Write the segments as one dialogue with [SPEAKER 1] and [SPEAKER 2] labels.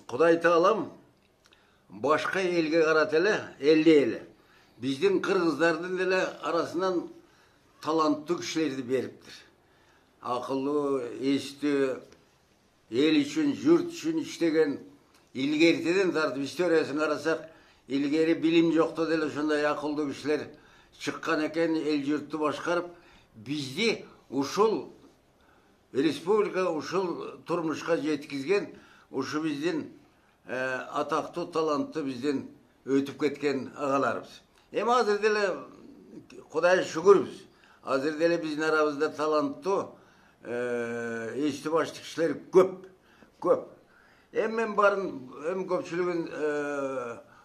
[SPEAKER 1] Құдай Тағалам başka elge karatele, elli eli. Bizden Kırgızlardın dele arasından talantlı kişileri beriptir. Akıllı, esti, el için, yurt için iştegen ilgeriteden tartıp historiyasını arasak, ilgeri bilim yoktu dele şunday akıllı kişiler çıkkan eken el yurttu başkarıp bizdi uşul Respublika uşul turmuşka yetkizgen uşu bizden ataklı, talantlı bizden ötüp ketken ağalarımız. Hem hazır dele Kudaya şükürüz. Hazır dele bizin aramızda talantlı eşti başlı kişiler köp. Hem ben barın, hem köpçülüğün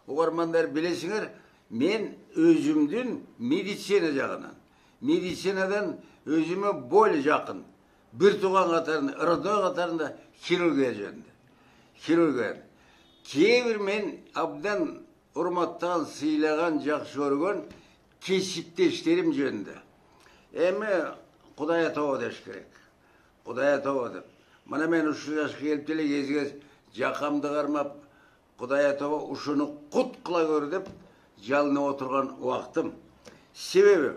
[SPEAKER 1] uğarmanlar bilesinger, men özümdün medisina jağынан. Medisinadan özüme bol jakın. Bir tuğan katarında, ırdığı katarında kirurgiya jönde. Kirurgiya. Kebir men abdan urmattan, sıylagan, jakşı görgen kesipteşlerim jönde. Eme Kudaya tova deş gerek. Kudaya tova dep. Mana men uşu yaşka kelip dele gezgez jakamды karmap Kudaya tova uşunu kut kıla gör dep jalına oturgan vaktım. Sebebi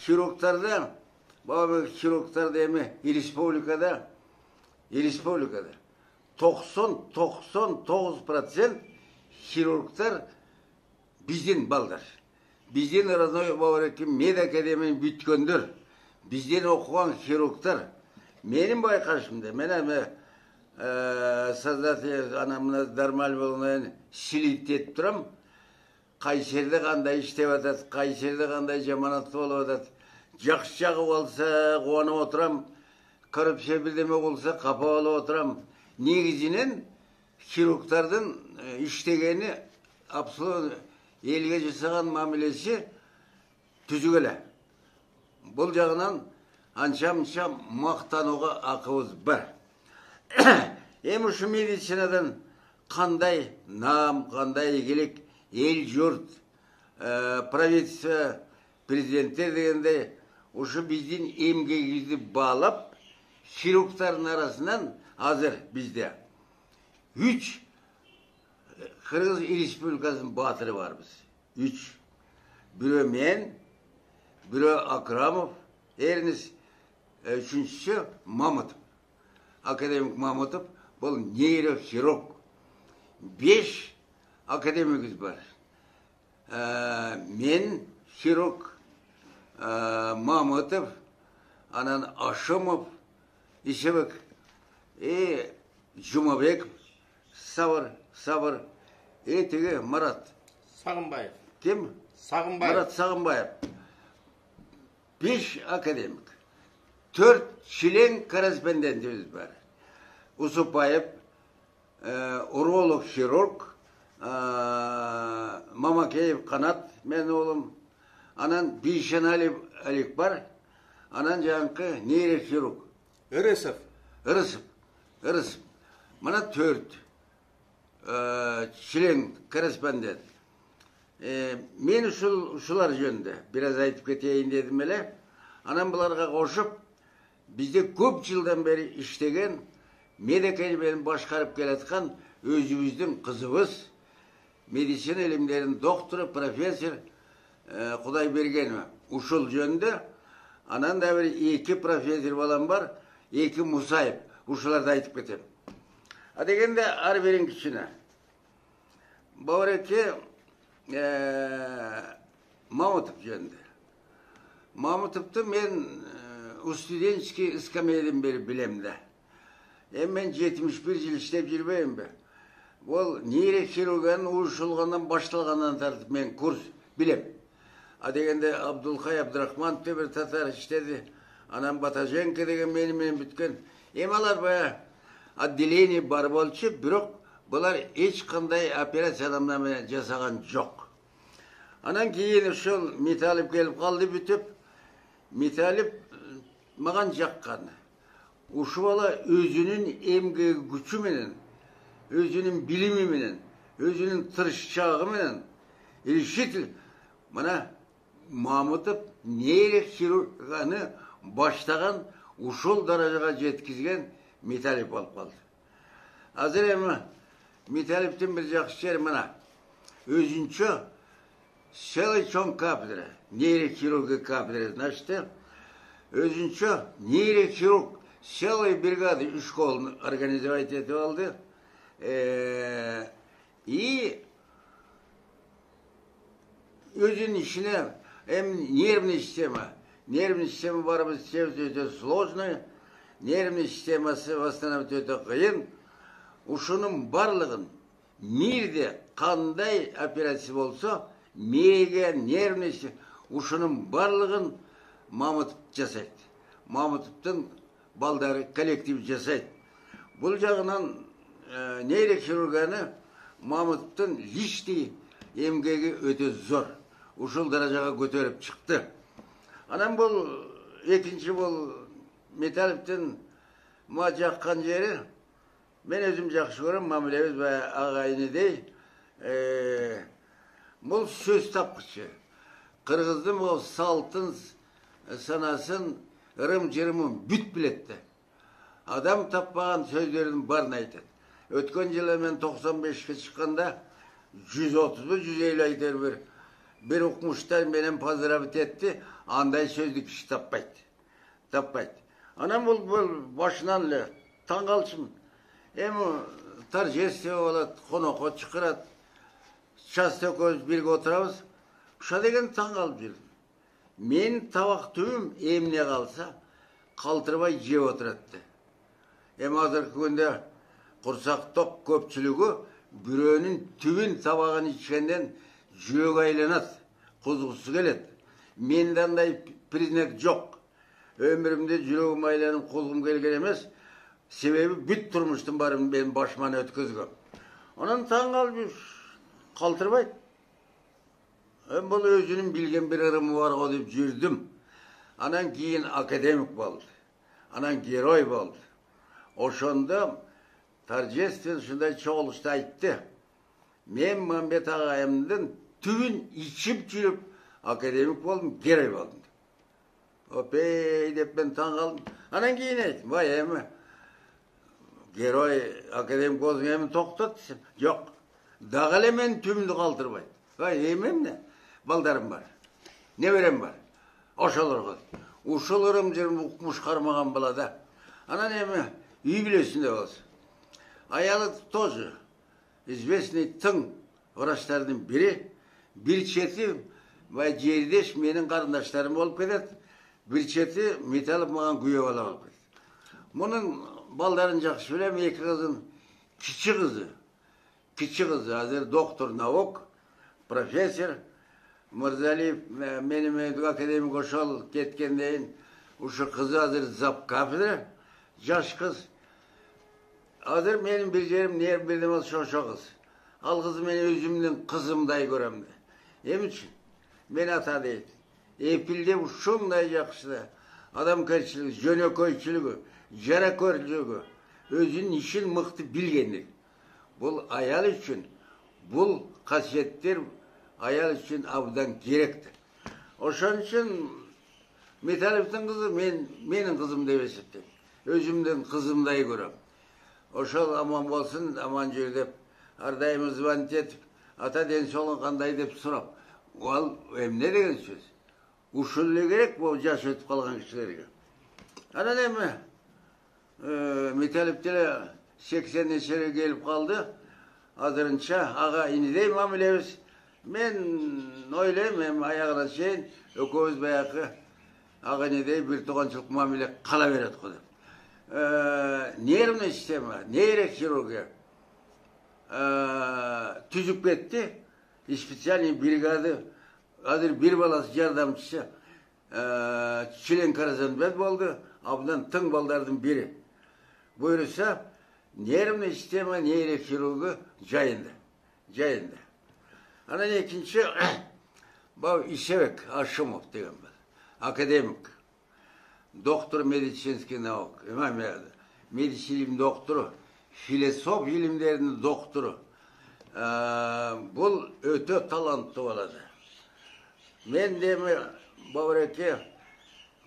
[SPEAKER 1] kirurglarda bazı kirurglarda eme respublikada 99% kirurglar bizden baldar. Bizden arasında bağıraki med akademinin bütköndür. Bizden okuyan kirurglar. Benim baykaşımda, ben Sazati anamına darmal bolunan silit etip duram. Kayseri'de kanday iştep atat, Kayseri'de kanday jamanatlı olup atat. Jakşı olsa kuanıp oturam, korrupsiya birdemek olsa kapa olup oturam. Negizinin kirurglardan iştegeni absolut elge jasagan mamilesi tüzügele. Bul jagынан ança maqtanuga akыбыз бар. Hem şu medisinadan kanday nam, kanday egelik, el yurt, правительство, президенттер degende uşu bizden emgegimizni bağlap, kirurgların arasından hazır bizde 3 Kırgız Respublikasının batırı var biz. 3. Biri men, biri Akramov, eriniz üçüncüsü Mamutov. Akademik Mamutov, bu neyrochirurg. 5 akademimiz var. Men, chirurg, Mamutov, anan Aşımov, İşebek, Jumabekov, Sabır, tege Marat.
[SPEAKER 2] Sağınbayev.
[SPEAKER 1] Kim?
[SPEAKER 2] Sağınbayev.
[SPEAKER 1] Marat Sağınbayev. 5 akademik. 4 çilen korespondentimiz var. Usupayev, urolog, chirurg, Mamakeyev Kanat, men oğlum. Anan Bişen Alik var. Anan jankı neyrochirurg. Irısıp. Mana 4 çilen korespondent. Men uşular jönde biraz aytıp keteyin dedim ele. Anam bularga koşup bizde köp yıldan beri iştegen medikayı başkarıp keletkan özümüzdün kızыбыз medisina ilimlerinin doktoru, profesör Kuday Bergenova. Uşul jönde anan da bir 2 profesör balam var, 2 Musayev. Uşularda aytıp ketem. Degende ar berin kişine. Bağıraki Mamutov jönde. Mamutov'tu men studentski iskameyeden beri bilemde. Men 71 yıl işlep jirбейм be. Ol neyrochirurgiyanın uğuşulgandan baştalgandan tartıp men kurs bilem. Degende Abdulkay Abdurrahmanov bir tatar işledi. Anam Batajenko degen meni bütken. Alar baya отделение бар болчу, бирок булар эч кандай операцияларны жасаган жок. Анан кийин ошол Металлип келип калды бүтүп, Металлип маған жаккан. Ушу бала өзүнүн эмгеги күчү менен, өзүнүн билими менен, өзүнүн тырышчагы менен решитель мына Мамутов нейрохирургияны баштаган ушул даражага жеткизген Металлип алып калды. Hazır emi Metalip'tin bir жақсы жері мына. Өзінше целый чон кафедра, нейрохирургия кафедрасына ашты. Өзінше нейрохирург целый бригады үш қолын организовать етіп алды. И өзінің ішіне нервная система барымыз өте сложная, нервная системасы восстановить өте қиын. Ушының барлығын мирде қандай операция болса, миге, нервный система, ушының барлығын Мамытов жасайды. Мамытовтың балдары коллектив жасайды. Бұл жағынан нейрохирургияны Мамытовтың личный емгегі өте зор. Ушыл даражаға көтеріп шықты. Анан бұл екінші бұл Металевтің ма жаққан жері, мен өзім жақсы көрем, мамилебіз ағайынедей. Бұл сөз тапқышы. Қырғыздың бұл салтын, санасын, ырым-жырымын бүт білетті. Адам таппаған сөздердің барын айтады. Өткен жылы мен 95-ке шыққанда 130-150 айтар бір оқымыштар менен поздравить етті, андай сөзді кіші таппайды. Анам бұл башынан таңғалшым. Ему торжествие болады, қонаққа шықырады. Часто көз бірге отырамыз. Ұша деген таңғалып жүрдім. Мен табақ түбім еміне қалса, қалтырбай жеп отырады. Азыркы күнде құрсақ тоқ көпшілігі бүренің түбін табағын ішкенден жүрек айланады, құзғысы келеді. Менде андай признак жоқ. Өмірімде жүрегім айланып құзғым келген емес. Себебі бүт тұрмыштың барын мен башыман өткізгім. Онан таңғалып жүр, қалтырбайды. Бұл өзінің білген бір ырымы бар ғой деп жүрдім. Анан кейін академик болды. Анан герой болды. Ошонда торжествен шындай чоғылышты айтты. Мен Мамбет ағайымдың түбін ішіп жүріп академик болдым, герой болдым. Опей деп мен таңғалдым. Анан кейін айттым, бай әмі герой академик болдың әмі тоқтат десем. Жоқ, дағале мен түбімді қалтырбайды. Бай емем не? Балдарым бар, неберем бар, ошалар ғой. Ушаларым жерім ұқмыш қармаған балада. Анан еме үй білесінде болсы. Аялы тоже известный тың врачтардың бірі, бір четі жердеш менің қарындаштарым болып кетеді, бір четі Металов маған күйе бала болып кетеді. Мұның балдарын жақсы білем, екі қызын кіші қызы, азыр доктор наук, профессор, Мырзалиев менің академик ошол кеткендейін, ұшы қызы азыр зап кафедра, жаш қыз. Азыр менің бір жерім нерв бердім ол шошо қыз. Ал қызы мен өзімнің қызымдай көремді. Ем үшін, мен ата дейді. Епілде ұшындай жақшыда. Адам кәршілігі, жөнөкөйшілігі, жара көршілігі, өзінің ішін мықты білгендік. Бұл аял үшін, бұл қасиеттер аял үшін абдан керекті. Ошон үшін Металевтің қызы менің қызым деп есептейм. Өзімдің қызымдай көрем. Ошол аман болсын, аман жүр деп, ардайым звонить етіп, ата денсаулығың қандай деп сұрап. Ол эмне деген сөз? Ушулле керек бұл жаш өтіп қалған кішілерге. Анан эми Металевтер 80-нешеге келіп қалды. Азырынша аға инидей мамилебиз. Мен ойлаймын, аяғына шейін өкөбүз баяғы аға инидей бір туғаншылық мамиле қала береді ғой деп. Нервная система, нейрохирургия түзіп кетті. Специальный бригады, азыр бір баласы жардамшысы член Каразанбет болды, абдан тың балдардың бірі. Бұйырса, нервная система, нейрохирургия жайында. Анан екінші, бұл Исебек Ашымов деген бұл, академик. Доктор медицинский наук, медицин доктору, философ илимдерinin доктору. Бұл өте талантты болады. Мен деме бауыреке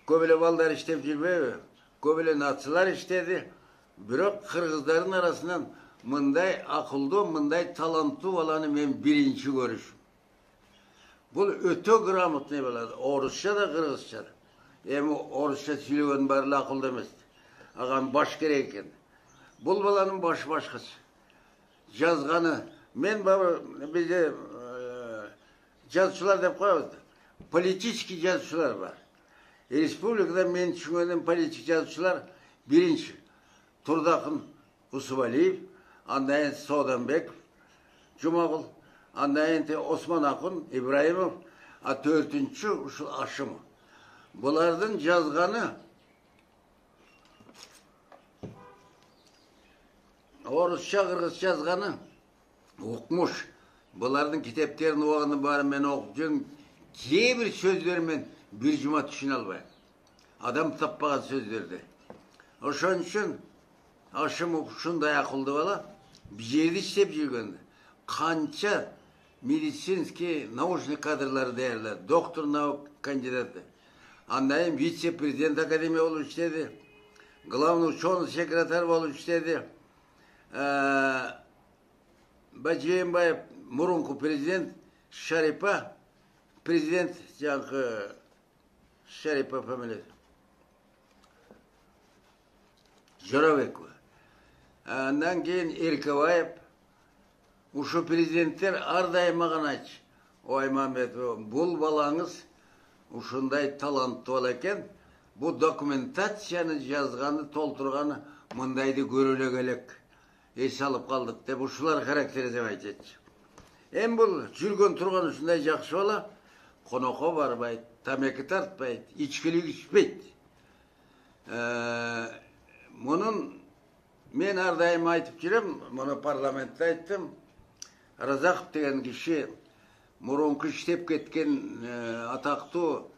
[SPEAKER 1] көбеле балдар іштеп жүрбейбі, көбеле нациялар іштеді. Бирок кыргыздардын арасынан мындай акылдуу, мындай таланттуу баланы мен биринчи көрүшүм. Бул өтө грамотный балады. Орусча да, кыргызча да. Эми орусча сүйлөгөн баары эле акылдуу эмес. Агам баш керек экен. Бул баланын башы башкача. Жазганы мен бизде жазуучулар деп коебуз. Политический жазуучулар бар. Республикада мен түшүнгөнүм политик жазуучулар биринчи Турдакын Усубалиев, андан кийин Сооданбеков, Жумагул, андан кийин Осмон Акын, Ибраимов, а төртүнчү ушул Ашымов. Булардын жазганы орусча, кыргызча жазганы укмуш. Булардын китептерин убагында баары мен окуп жүрүм. Кээ бир сөздөрү мен bir cuma düşüne albayım. Adam tappagan sözlerdi. Oşun için Aşımov şunday akıldı bala. Bir yerde işlep жүргенде. Kança медицинский научный kadrları değerler. Doktor nauk kandidаты. Anlayın vice-prezident akademiya olup işledi. Главный ученый sekreter olup işledi. Bacıyenbayev Murunku prezident Şaripa prezident жаңағы Şaripa familiyası. Jo'rabekova. Andan keyin Erkabayev. Uşu prezidentler ardayım mаған айтчы. Ой Мамбетов, бұл балаңыз ушундай таланттуу бала экен. Бу документацияны жазганы, толтурганы мындайды көрөлө келек. Эс алып калдык деп ушулар характери деп айтчы. Эми бул жүргөн турган ушундай жакшы бала. Konoko barbayt, tameki tartbayt, içkilik içpeyt. Bunun men ardayım aytıp jirem, bunu parlamentте ayttım. Razakov деген kişi murunku işlep ketken atактуу,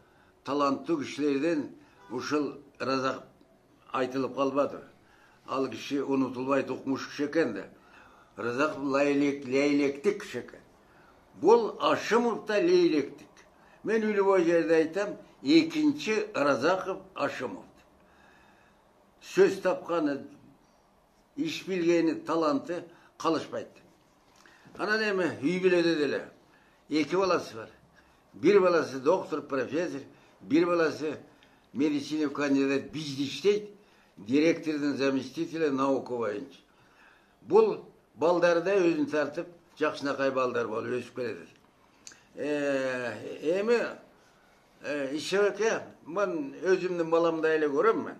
[SPEAKER 1] talanttуу kişilerden ушул Razakov айтылып kalmadı. Al kişi unutulbayt okumuş kişi eken de. Razakov leylektik kişi eken. Bul Aşımov da leylektik. Men ülü yerde aytam, ikinci Razakov Aşımov. Söz tapkanı, iş bilgeni, talantı kalışmaydı. Ana deme, hübilede dele. İki balası var. Bir balası doktor, profesör, bir balası medisine kandidat bizde işteydi. Direktörden zamestителя nauka oyuncu. Bul baldarda özünü tartıp, жақсынакай балдар болып өсіп келеді. Эми Ишебеке, мен өзүмдүн баламдай эле көрөм мен.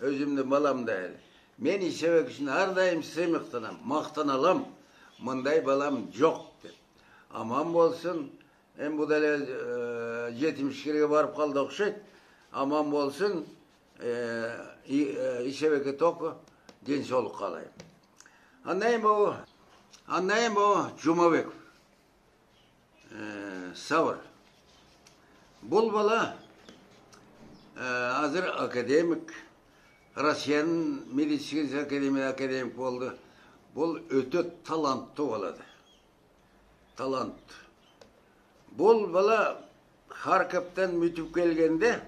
[SPEAKER 1] Өзүмдүн баламдай эле. Мен Ишебек үчүн ар дайым сыймыктанам, мактаналам. Мындай балам жок деп. Аман болсун. Эми бул эле 70-ге барып калды окшойт. Аман болсун. Ишебекке току ден соолук каалайм. Anlayın bu Cumabekov. Savur. Bul bala hazır akademik. Rusya'nın medisine akademik oldu. Bul öte talantlı baladı. Talant. Bul bala Harkov'tan mütüp gelgende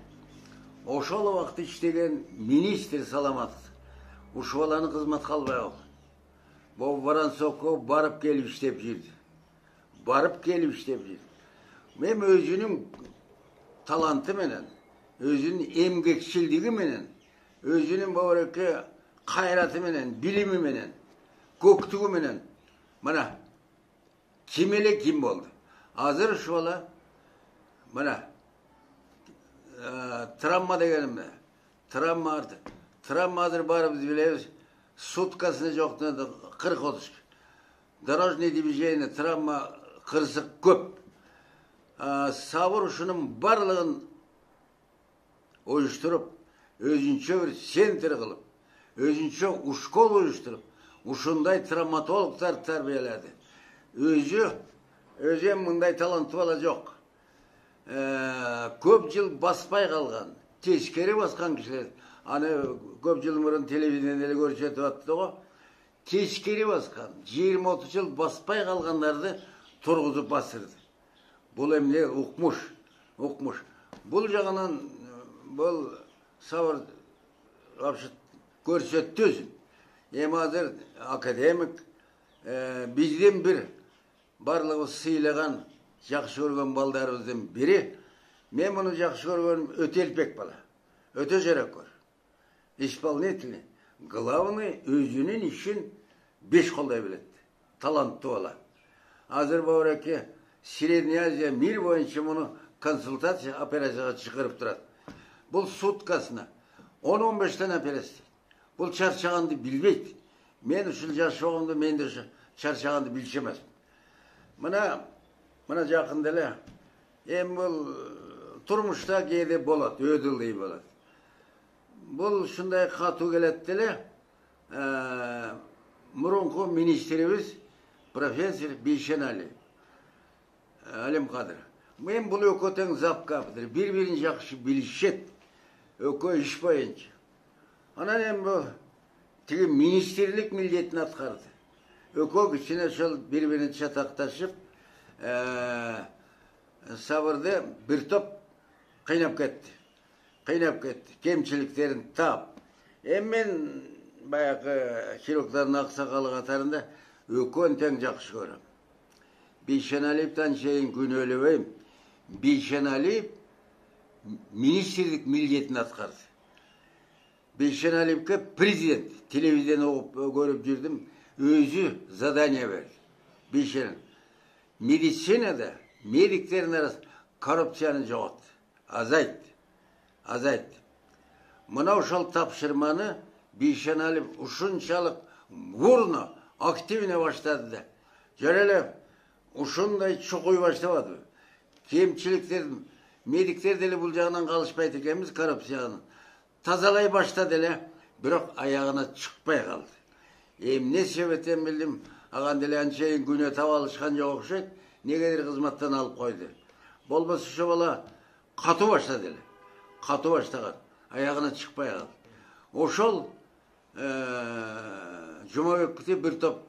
[SPEAKER 1] oşol vakti işlegen ministr salamat. Uşu balanın kızmat kalbay ol. Bu Varansokko barıp gelip işlep jirdi. Barıp gelip işlep jirdi. Men özünün talantı menen, özünün emgekçildiği menen, özünün bavaraki kayratı menen, bilimi menen, köktüğü menen, mana kim ele kim oldu. Hazır şu ola, mana travma degenimde, travma artık. Travma hazır barıp biz bileyiz. Суткасына жоқтады 40-30. Дорожный движение, травма, қырсық көп. Сабыр ушунун барлығын ойыштырып, өзүнчө бір центр кылып, өзүнчө ушкол ойыштырып, ушундай травматологтар тарбиялады. Өзү мындай таланты бала жок. Көп жыл баспай калган, тескери баскан кишилер. Hani көп жыл мурун телевидениеде көрсөтүп атты го. Тескери баскан, 20-30 жыл баспай калгандарды тургузуп басырды. Бул эмне укмуш. Бул жагынан бул сабыр көрсөттү өзүн. Эми азыр академик, Bizden bir barlığımız sıylagan, жақсы көрген балдарымыздың biri, мен bunu жақсы көргенім Өтелбек бала. Өте жаракөр. Исполнительный. Главный өзінің işin 5 қолдай біледі. Талантты бала. Азыр бауыреке Средняя Азия мир бойынша мұны консультация операцияға шығарып тұрады. Бұл суткасына 10-15 тен операция. Бұл чарчағанды білмейді. Мен үшін жашығымды, мен де чарчағанды білшемес. Мына жақындылы, бұл тұрмышта кейде болады, өділдей болады. Бұл шындай қату келеттілі, мұрынқы министріміз профессор Бейшенали, Әлімқадыр. Мен бұл өкөтен запкапыдыр, бір-бірін жақшы білішет, өкө іш бойынша. Анан бұл тігі министрлік милдетін атқарды. Өкө кішіне шыл бір-бірін чатақташып, сабырды бір топ қайнап кетті. Кемшіліктерін тап. Мен баяғы хирургтардың ақсақалы қатарында өкөн тең жақсы көрем. Бейшеналиевтен шейін күн өлебейм. Бейшеналиев министрлік милдетін атқарды. Бейшеналиевке президент телевизияны көріп жүрдім, өзі задание берді. Бейшеналиев. Медицинада медиктердің арасында коррупцияны жоғалтты. Азайтты. Мынау шал тапшырманы Бейшеналиев ушунчалык бурно активне баштады да. Жареле ушундай чукуй баштабады. Кемчиликтердин медиктер деле бул жагынан калышпайт экенбиз, коррупцияны тазалай баштады эле, бирок аягына чыкпай калды. Эмне себептен билдим, аган деле анчейин күнөө таба алышкан жок окшойт, негедир кызматтан алып койду. Болбосо ошо бала катуу баштады эле. Катуу баштаган, аягына чыкпай калды. Ошол Жумабековди бир топ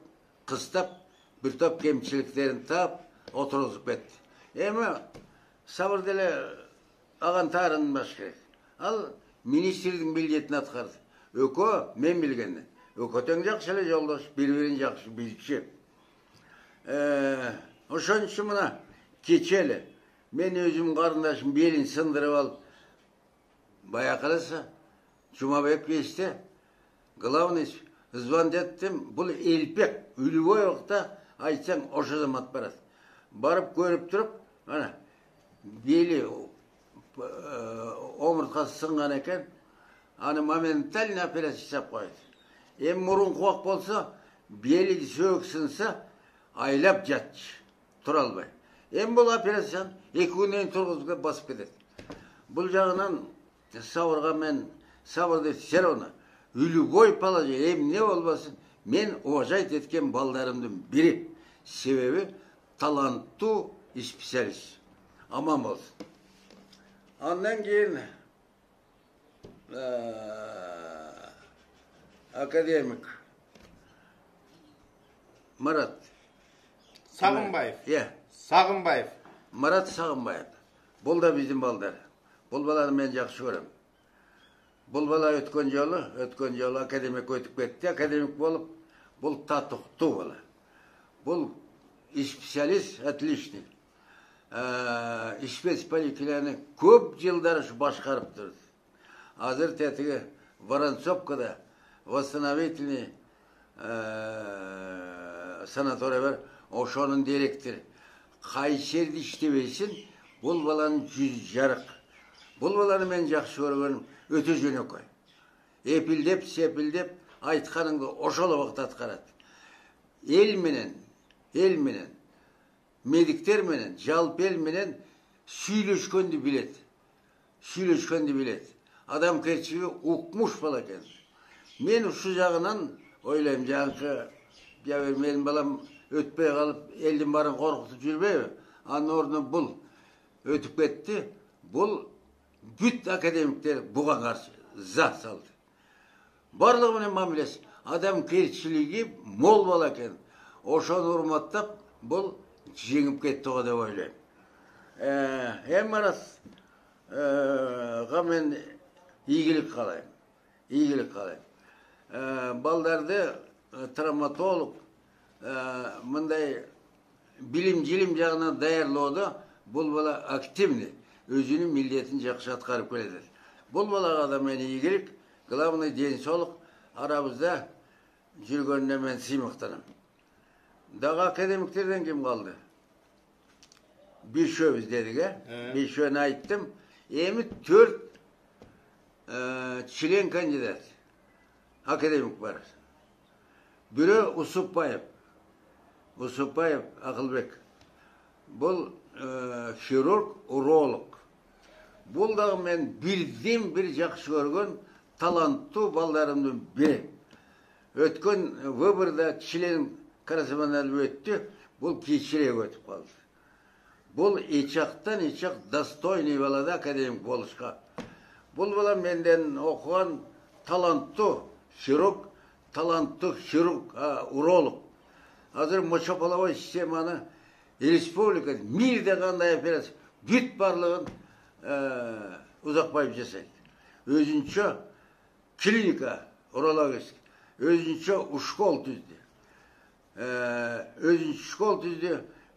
[SPEAKER 1] кыстап, бир топ кемчиликтерин тап, отургузуп кетти. Эми сабыр деле аган таарынбаш керек. Ал министрдин милдетин аткарды. Өкө мен билгенден. Өкө тең жакшы эле жолдош, бири-бирин жакшы билчү. Ошон үчүн мына кече эле мен өзүм карындашым белин сындырып алып, бая каласа Жумабек кесте главный звондеттим, бул элпек үлбөй вакытта айтсаң ошо замат барат. Барып көрүп туруп, ана бели омурткасы сынган экен, аны моментально операция жасап койду. Эми мурун кубак болсо, бели сөөк сынса, айлап жатчы, тура албай. Эми бул операцияны 2 күндөн тургузуп басып кетет. Бул жагынан сабырга мен сабырды серона үлбөй положение эмне болбасын, мен уважать эткен балдарымдын бири. Себеби таланттуу специалист. Аман болsun. Андан кийин академик Марат
[SPEAKER 2] Сагынбаев.
[SPEAKER 1] Сагынбаев. Марат Сагынбаев. Бул да биздин балдар. Бул баланы мен жакшы көрөм. Бул бала өткөн жолу академик өтүп кетти, академик болуп, бул татыктуу бала. Бул специалист отличный. Спецполиклиника көп жылдар башкарып турду. Азыр тетиги Воронцовкада восстановительный санаторий бар, ошонун директору. Кайсерди иштебейсин, бул баланын жүзү жарык. Бул баланы мен жакшы көргөнүм өтө жөнөкөй. Эпилдеп, сепилдеп, айтканыңды ошол убакта аткарат. Эл менен, медиктер менен, жалпы эл менен сүйлөшкөндү билет. Адам керчиги укмуш бала экен. Мен ушу жагынан ойлойм, жанкы менин балам өтпөй калып, элдин баарын коркутуп жүрбөйбү? Анын ордуна бул өтүп кетти. Бул бүт академиктер буга каршы зат салды. Барлыгы менен мамилеси. Адам керчилиги мол бала экен. Ошону урматтап, бул жеңип кетти го деп ойлойм. Марасга мен ийгилик каалайм. Балдарды травматолог, mınday bilim жағынан dayarloodu, bul bala aktivni, özünün milletin жақсы атқарып келеді. Bul balaga da men ийгилик, главный денсаулық арабызда жүргөнүнө мен сыймыктанам. Дағы академиктерден ким қалды? Бешөбүз дедик, Бешөбүнү айттым. Эми 4 член кандидат академик бар. Бирөө Усупбаев Акылбек. Бул хирург, уролог. Бул дагы мен бирден бир жакшы көргөн таланттуу балдарымдын бири. Өткөн выборда член Карасаман өттү, бул кечирээк өтүп калды. Бул ичактан ичак достойный балада академик болушка. Бул бала менден окуган таланттуу хирург, уролог. Азыр мочополовой системаны республика мирде кандай операция бүт барлыгын Узакбаев жасайт. Өзүнчө клиника урологический, өзүнчө ушкол түздү.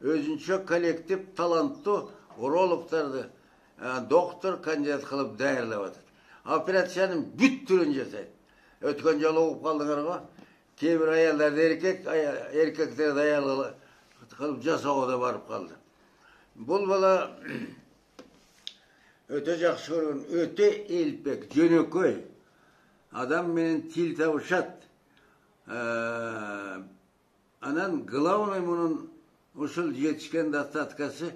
[SPEAKER 1] Өзүнчө коллектив таланттуу урологдорду доктор кандидат кылып даярлап атат. Операциянын бүт түрүн жасайт. Өткөн жолу угуп калдыңар го. Кээ бир аялдар эркектер даярлап кылып жасоого да барып калды. Бул бала өтө жакшы көргөн, өтө элпек, жөнөкөй адам менен тил табышат. Анан главный мунун ушул жетишкен достаткасы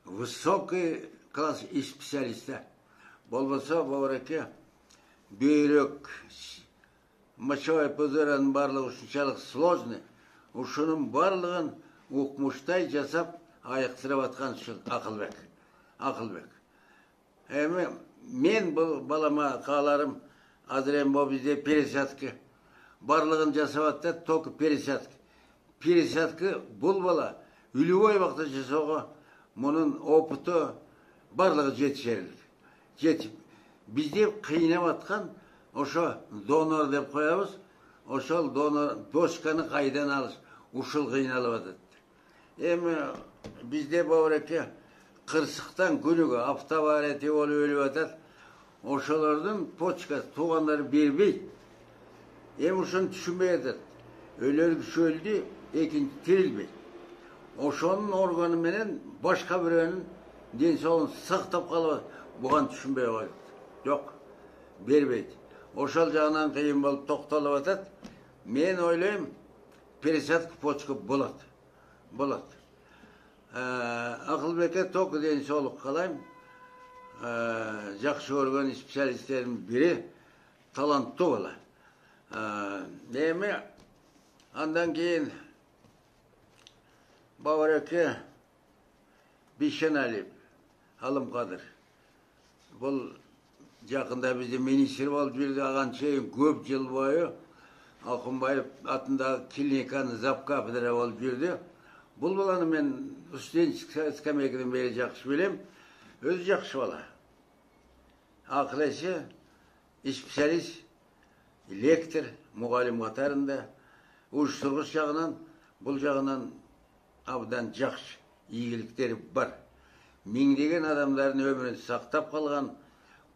[SPEAKER 1] высокий класс и специалиста. Болбосо бауыреке бөйрөк, мочевой пузырьнын барлыгы ушунчалык сложный. Ушунун барлыгын укмуштай жасап айыктырып аткан ушул Акылбек. Эми мен бул балама кааларым азыр эми бизде пересадка барлыгын жасап атат, только пересадка. Пересадка бул бала үлүбөй убакта жасоого мунун опыту барлыгы жетишерлик. Бизде кыйнап аткан ошо донор деп коебуз. Ошол донор дочканы кайдан алыш, ушул кыйналып атат. Эми бизде бауыреке кырсыктан күнүгө автоавария болуп өлүп атат. Ошолордун почкасы туугандары бербейт. Эми ушуну түшүнбөй атат. Өлөр киши өлдү, экинчи тирилбейт. Ошонун органы менен башка бирөөнүн денсаулыгын сактап калып, буган түшүнбөй коет. Жок, бербейт. Ошол жагынан кыйын болуп токтолуп атат. Мен ойлойм, пересадка почка болот. Акылбекке только денсаулык каалайм. Жакшы көргөн специалисттердин бири, таланттуу бала. Эми андан кийин бауыреке Бишеналиев Алымкадыр. Бул жакында бизде министр болуп жүрдү, аган чейин көп жыл бою Акынбаев атындагы клиниканын завкафедра болуп жүрдү. Бул баланы мен студенческий скамейкаден бери жакшы билем. Өзү жакшы бала. Акыл эси, специалист, лектор, мугалим катарында, уюштургуч жагынан, бул жагынан абдан жакшы ийгиликтери бар. Миңдеген адамдардын өмүрүн сактап калган,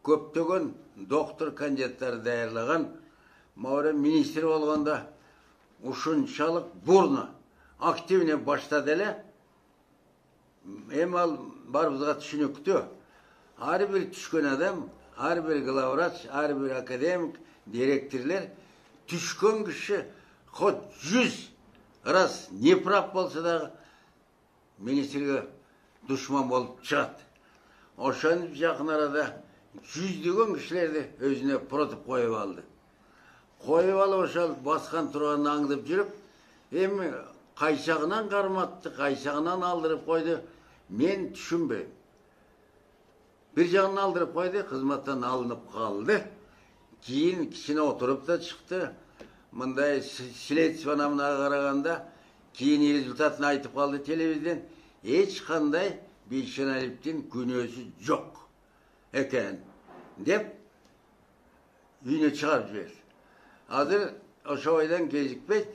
[SPEAKER 1] көптөгөн доктор кандидаттарды даярлаган, маура министр болгондо ушунчалык бурно активне баштады эле. Эми ал барыбызга түшүнүктүү. Ар бир түшкөн адам, ар бир главврач, ар бир академик, директорлер түшкөн киши хоть 100 раз неправ болсо дагы министрге душман болуп чыгат. Ошону жакын арада жүздөгөн кишилерди өзүнө против коюп алды. Коюп алып ошол баскан турганын аңдып жүрүп, эми кайсагынан карматты, кайсагынан алдырып койду, мен түшүнбөйм. Бир жагынан алдырып койду, кызматтан алынып калды. Кийин кичине отуруп да чыкты. Мындай следствиянамына караганда кийин результатын айтып калды телевизияден. Эч кандай Бишеналиевдин күнөөсү жок экен деп үйүнө чыгарып жиберди. Азыр ошо бойдон кезикпейт.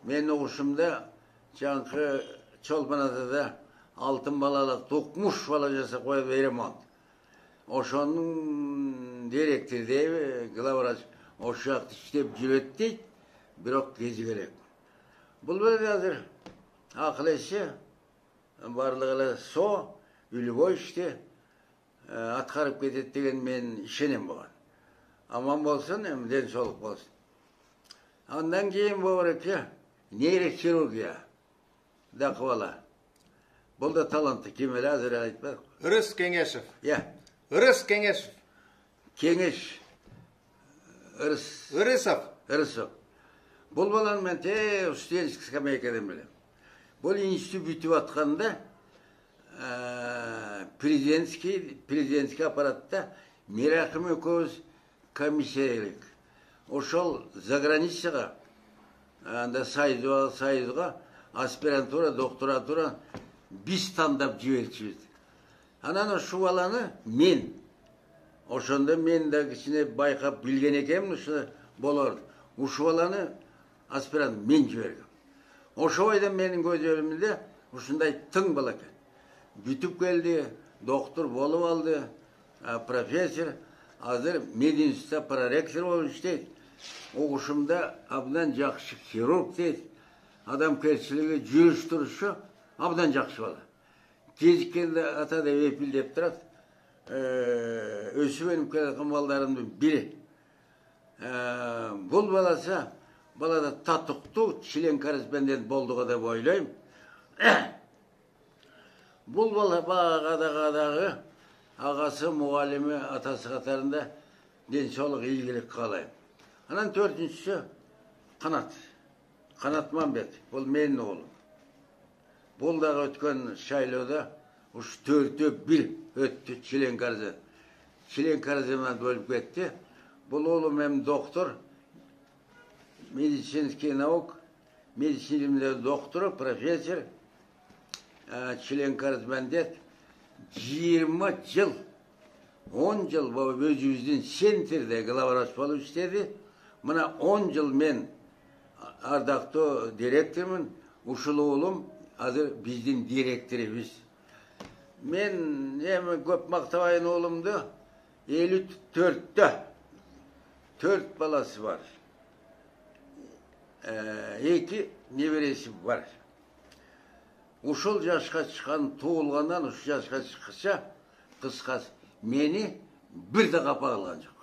[SPEAKER 1] Менин угушумда Жаңқы Чолпанада da altın balalık dokmuş balacası koyup veremem. Oşonun direktirdi, glavraç oşak işlep jüretti, birok gezi gerek. Бұл böyle hazır akıl eşi, barlığıyla so, ülgü işte, atkarıp ketet degen men işenem boğan. Aman bolsun, hem densoluk bolsun. Ondan keyin bu ki, neyrochirurgiya da kıvala. Бұл da talantı, kim öyle hazır aytmak.
[SPEAKER 2] Ырыс Кеңешев.
[SPEAKER 1] Ya,
[SPEAKER 2] Ырыс Кеңешев.
[SPEAKER 1] Kengeş,
[SPEAKER 2] Ырысов.
[SPEAKER 1] Ырысов. Бұл баланы мен те студенческий скамейкадан білем. Бұл институт бүтіп атқанда президентский аппаратта Мирахым екеуміз комиссиялық. Ошол заграницаға, анда сайызға аспирантура, докторатура біз таңдап жіберчүбүз. Анан ошо баланы мен, ошондо мен да кичине байкап билген экенмин, ушу болор. Ушул баланы аспирант мен жибергем. Ошо бойдон менин көзөмүмдө ушундай тың бала экен. Бүтүп келди, доктор болуп алды, профессор, азыр мединститутта проректор болуп иштейт. Угушумда абдан жакшы хирург дейт. Адамкерчилиги, жүрүш турушу абдан жакшы бала. Кезиккенде ата деп эпилдеп турат. Өсүп өнүп келаткан балдарымдын бири. Бул балада татыктуу член корреспондент болдуга деп ойлойм. Бул бала багадагы агасы, мугалими, атасы катарында денсаулык ийгилик каалайм. Анан төртүнчүсү Канат Мамбет. Бул менин оğlum. Бул дагы өткөн шайлоодо уш 4-1 өттү член корреспондент. Член корреспондент бөлүп кетти. Бул оğlum hem доктор, медицинский наук, медицина доктору, профессор, член корреспондент. 20 жыл, 10 жыл өзүбүздүн центрде главврач болуп иштеди. Мына 10 жыл мен ардактуу директормун. Ушул оğlum азыр биздин директорубуз. Мен эми көп мактабайын оğlumду. 54'te 4 balası var. 2 neveresi var. Ушул жашка чыккан, туулгандан ушу жашка чыккыча кыскасы мени бир да капа кылган жок.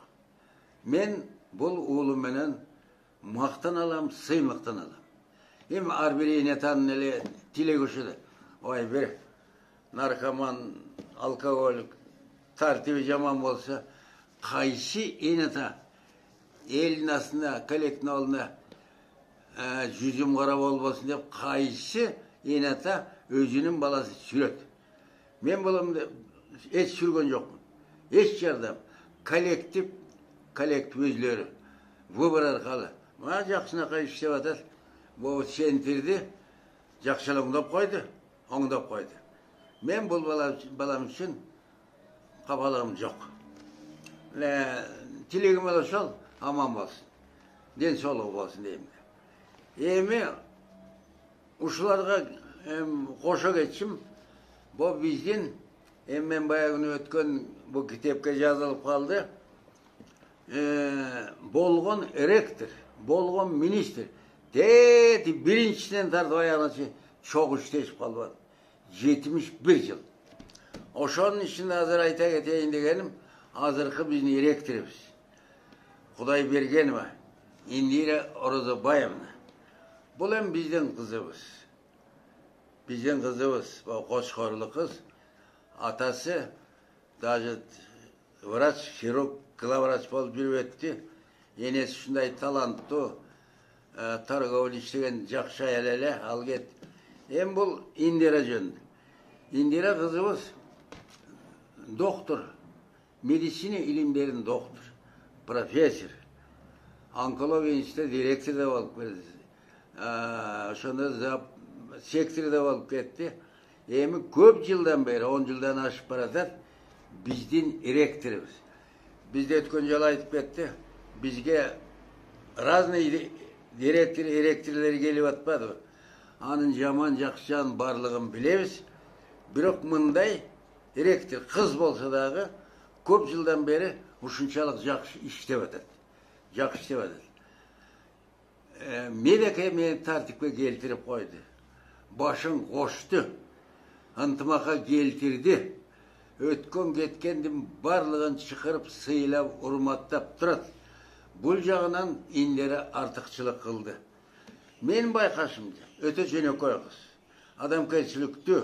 [SPEAKER 1] Мен бул уулум менен мактан алам, сыймактан алам. Эми ар бир энетанын эле тилегушуда. Ой бир наркоман, алкоголик, тартиби жаман болса, кайсы энета элдин астына, коллектин алдына жүзүм кара болбосун деп кайсы энета өзүнүн баласы сүрөт. Мен баламды эч сүргөн жокмун. Эч жардам. Коллектив өзлөрү. Выбор аркылуу. Мына жакшынакай иштеп атат. Бул центрди жакшылоңдоп койду, оңдоп койду. Мен бул балам үчүн капалыгым жок. Тилегим ошол, аман болсун. Денсаулыгы болсун дейм. Эми ушуларга кошо кетчим. Бу биздин мен баягы өткөн бу китепке жазылып калды. Болгон ректор, болгон министр дети биринчиден тартып аягына чогуу иштешип калып. 71 жыл. Ошонун ичинде азыр айта кетейин дегеним, азыркы биздин ректорубуз Кудайбергенова Индира Орозобаевна. Бул эми биздин кызыбыз. Биздин кызыбыз, кочкорлук кыз. Атасы даже врач, хирург, главврач болуп жүрүп өттү. Энеси ушундай таланттуу, торговля иштеген жакшы аял эле, ал кет. Эми бул Индира жөнүндө. Индира кызыбыз доктор, медицина илимдеринин доктор, профессор, онкология институту директор да болуп келди. Ошондо сектор да болуп кетти. Эми көп жылдан бери, 10 жылдан ашып баратат, биздин ректорубуз. Бизде өткөн жолу айтып кетти, бизге разный ректорлер келип атпады. Anın жаман жақшан барлығын білеміз. Бірақ мындай ректор қыз болса дағы көп жылдан бері ушунчалык жақсы иштеп атат. Жақсы иштеп атат. Медеке мени тартипке келтирип койду. Башын кошты. Ынтымакка келтирди. Өткөн кеткендин барлығын чыкырып, сыйлап, урматтап турат. Бул жагынан индери артыкчылык кылды. Мен байкашымда өтө жөнөкөй кыз. Адамкерчиликтүү,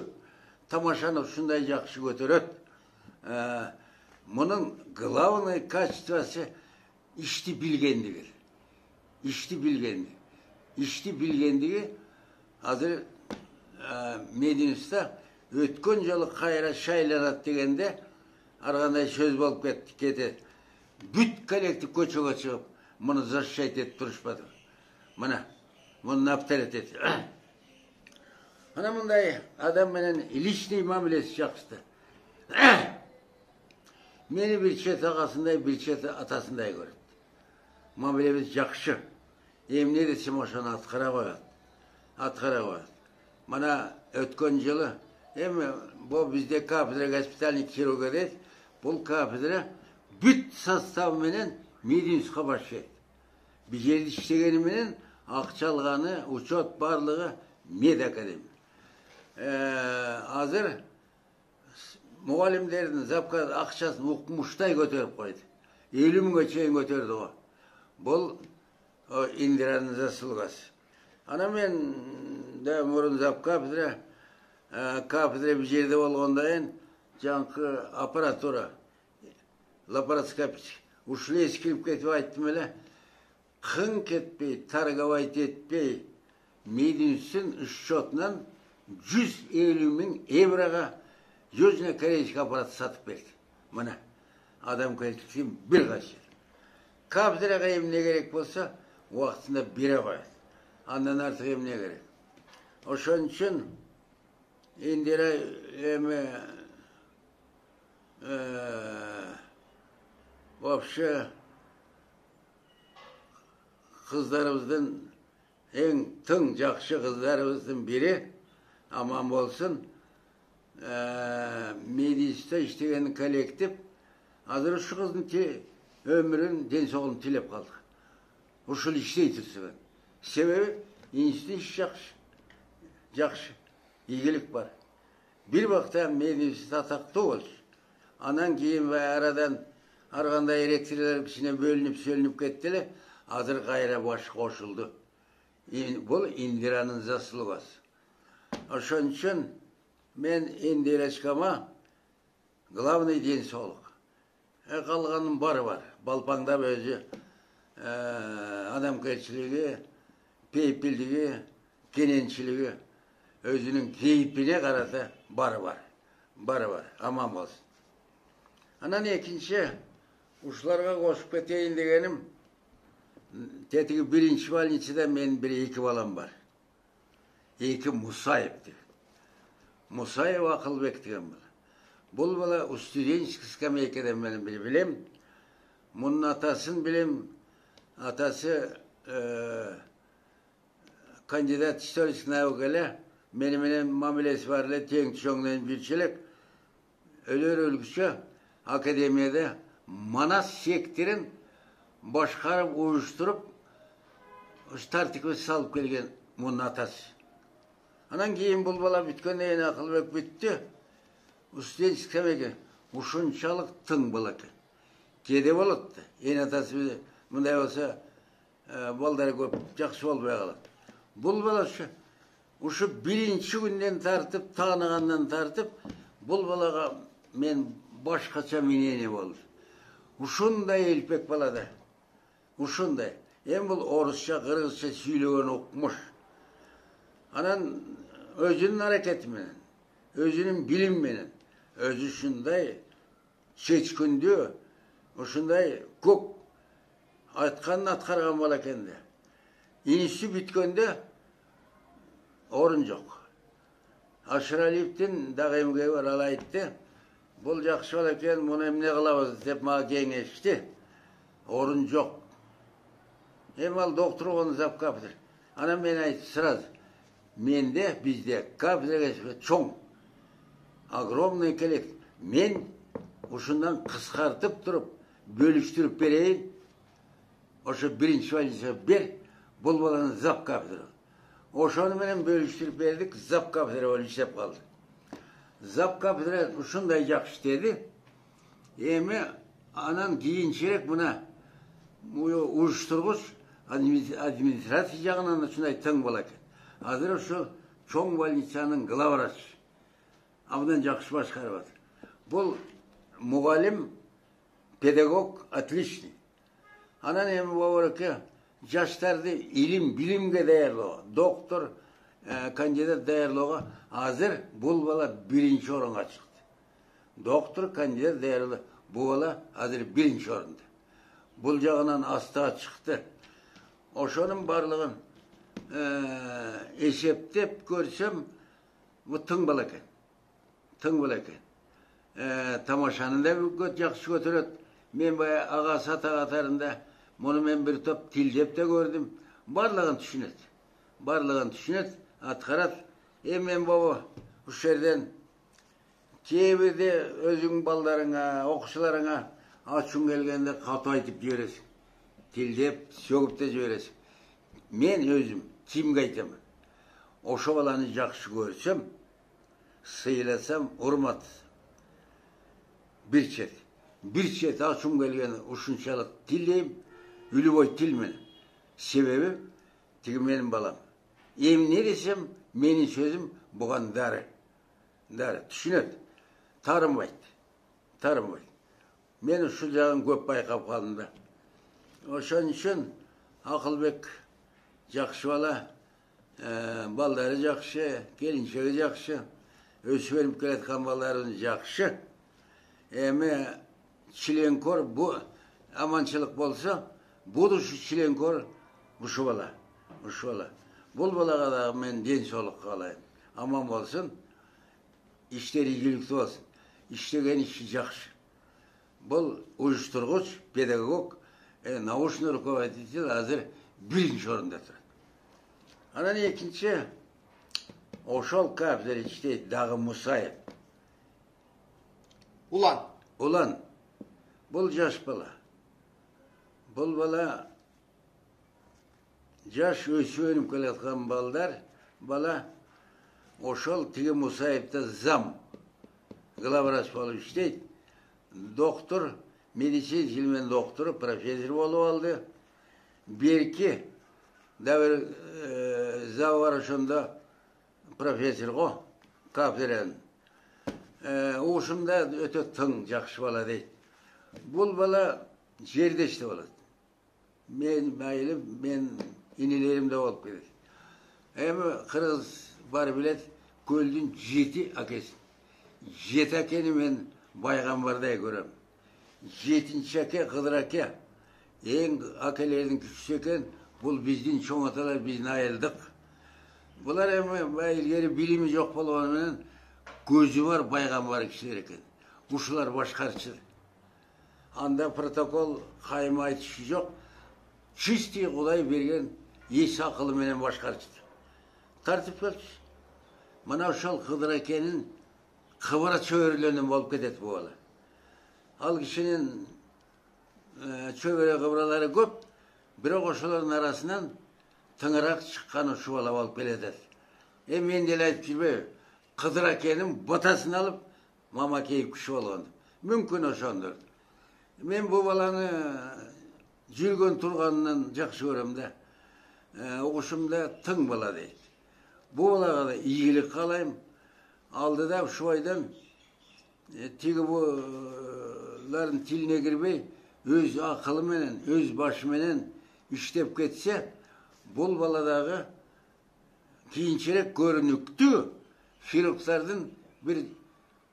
[SPEAKER 1] тамашаны ушундай жакшы көтөрөт. Мунун главный качествосы ишти билгендиги. Ишти билгендиги азыр Мединуста өткөн жолу кайра шайланат дегенде ар кандай сөз болуп кетет. Бүт коллектив көчөгө чыгып, муну защищать этип турушпады. Мына, муну наптарет этти. Ана мындай адам менен личный мамилеси жакшы. Мени бир чет агасындай, бир чет атасындай көрөт. Мамилебиз жакшы. Эмне десем ошону аткара коет. Мана өткөн жылы бул бизде кафедра госпитальный хирурга дейт. Бул кафедра бүт составы менен Мединуска башlayт. Бир жерде иштегени менен акча алганы, учет барлыгы Мед академия. Азыр мугалимдердин запка акчасын укмуштай көтөрүп койду. 50 миңге чейин көтөрдү го. Бул Индиранын заслугасы. Ана мен да мурун кафедра бир жерде болгондайын жаңкы аппаратура лапароскопич ушул эскирип кетип айттым эле, кың кетпей, торговать этпей, Мединустун счетунан 150 миң еврога южно-корейский аппарат сатып берди. Мына адам келтирген бир качы. Кафедрага эмне керек болсо, убактында бере коет. Андан артык эмне керек? Ошон үчүн Индира вообще кыздарыбыздын эң тың жакшы кыздарыбыздын бири аман болсун. Медиста иштеген коллектив азыр ушу кыздын өмүрүн, ден соолугун тилеп калдык. Ушул иштей турсун. Себеби институт жакшы, ийгилик бар. Бир бакта Мединуста атактуу болчу. Анан кийин арадан ар кандай ректорлор кичине бөлүнүп кетти эле, азыр кайра баш кошулду. Бул Индиранын заслугасы. Ошон үчүн мен Индирачкама главный ден соолук. Калганын бары бар. Балпаңдап өзү адамкерчилиги, пейпилдиги, кененчилиги, өзүнүн кейпине карата бары бар. Аман болсун. Анан экинчи ушуларга кошуп кетейин дегеним, тетиги биринчи больницада менин бир эки балам бар. Эки Мусаев деген. Мусаев Акылбек деген бала. Бул бала студенческий скамейкадан мен билем. Мунун атасын билем. Атасы кандидат исторический наук эле, мени менен мамилеси бар эле, тең чоңдон бирчелик. Өлгүчө академияда Манас секторун башкарып, уюштуруп, тартипке салып келген мунун атасы. Анан кийин бул бала бүткөндөн кийин Акылбек бүттү. Студенческий скамейка ушунчалык тың бала экен. Кээде болот да. Эң атасы мындай болсо балдары көп, жакшы болбой калат. Бул бала ушу биринчи күндөн тартып, тааныгандан тартып, бул балага мен башкача мнение болду. Ушундай элпек балада. Ушундай. Бул орусча, кыргызча сүйлөгөн окумуш. Анан өзүнүн аракети менен, өзүнүн билими менен, өзү ушундай чечкүндүү, ушундай көк айтканын аткарган бала экен да. Институт бүткөндө орун жок. Ашыралиевдин дагы эмгеги бар, ал айтты. Бул жакшы бала экен, муну эмне кылабыз деп мага кеңешти. Орун жок. Ал доктор болгон завкафедр. Анан мен айттым сразу. Mende bizde kafeдрага çoğ. Огромный kelek. Men uşundan kıskartıp durup, bölüştürüp bereyim. Oşu birinci valize ber, bul balanı zap kafedra. Oşunu menen bölüştürüp berdik, zap kafedra ol işlep kaldı. Zap kafedra uşunday jakşı dedi. Emi anan kiyinçerek buna uyuşturguç administrasiya jagынан da şunday teң bola eken. Hazır şu çoğ больницанын главврачы. Абдан жақсы башкарып атыр. Бұл мұғалім, педагог отличный. Анан эми бобореке жаштарды илим, билимге даярлоо, доктор, кандидат даярлоого азыр бул бала биринчи орунга чыкты. Доктор, кандидат даярлоо, бул бала азыр биринчи орунда. Бул жагынан астыга чыкты. Ошонун барлыгын эсептеп көрсөм, бул тың бала экен. Tın bol eken. Tamaşanın da jakşı götüröt. Men baya ağa sata katarında bunu men bir top tildep de gördüm. Barlığın düşünet. Barlığın düşünet. Atkarat. Men baba bu şerden kebirde özün ballarına, okuşlarına açın gelgende katı aytıp jiberisin. Tildep, sögüp de jiberisin. Men özüm kimge aytaman. Oşo balany jakşı görsem, sıylasam urmat. Bir çet açım gelgen uşunçalık tilleyim, ülü boy tilmeni. Sebebi, tigi benim balam. Em ne desem, menin sözüm bugan darı. Darı, düşünet. Tarınbaydı. Men şu jagын köp baykap kaldım da. Oşon üçün Akılbek jakşı bala, baldары jakşı, kelinçegi jakşı. Ösüverip keletken balların jakşı. Emi çilenkor bu amançılık bolsa, bu da şu çilenkor bu şu bala. Bul balaga da men den soluk kalayım. Aman bolsun, işleri iyilikli olsun. İştegen işi jakşı. Bul uyuşturguç, pedagog, nauşный rukovodитель hazır birinci orunda turadi. Anan ekinci, oşol kafedra işte dağı Musayev. Ulan. Bul jaş bala. Bul bala jaş ösüönüp keletken bala oşol tigi Musayev'de zam. Главврач bolup işteyt. Doktor, medicin ilmen doktoru, profesör bolup aldı. Berki davir zavvar oşonda profesör go, kafedranın. Uşumda öte tың jakşı bala deyt. Bul bala jerde işte bolat. Men inilerimde bolup kedet. Emi kırgız bar bilet köldün 7 akesin. 7 akeni men baygambarday görem. 7-nji ake Kıdır ake. En akelerden küçüsü eken, bul bizdin çoğ atalar bizni ayıldık. Bular emi ilgeri bilimi yok bolganından gözü var baygambar kişiler eken. Uşular başkarçı. Anda protokol kayma aytışı yok. Çisti Kuday bergen esi akılı menen başkarçı. Tartip kelçi. Mana uşal Kıdır akenin kıvıra çöğürlönün bolup kedet bu bala. Al kişinin çöğüre kıvıraları köp, biroq oşuların arasından tıngırak çıkan şu bala bolup keledet. Men dele aytıp jirbe, Kıdır akenin batasını alıp mama keyip kişi bolgandı. Mümkün oşondur. Men bu balany jürgön turganından jakşı görem de. Oğuşumda tың bala deyt. Bu balaga da iyilik kalayım. Aldı da şu aydan tigi buların tiline girbey, öz akılı menen, öz başı menen iştep ketse, bul baladağı kiyinçerek görünüktü chirurglardan bir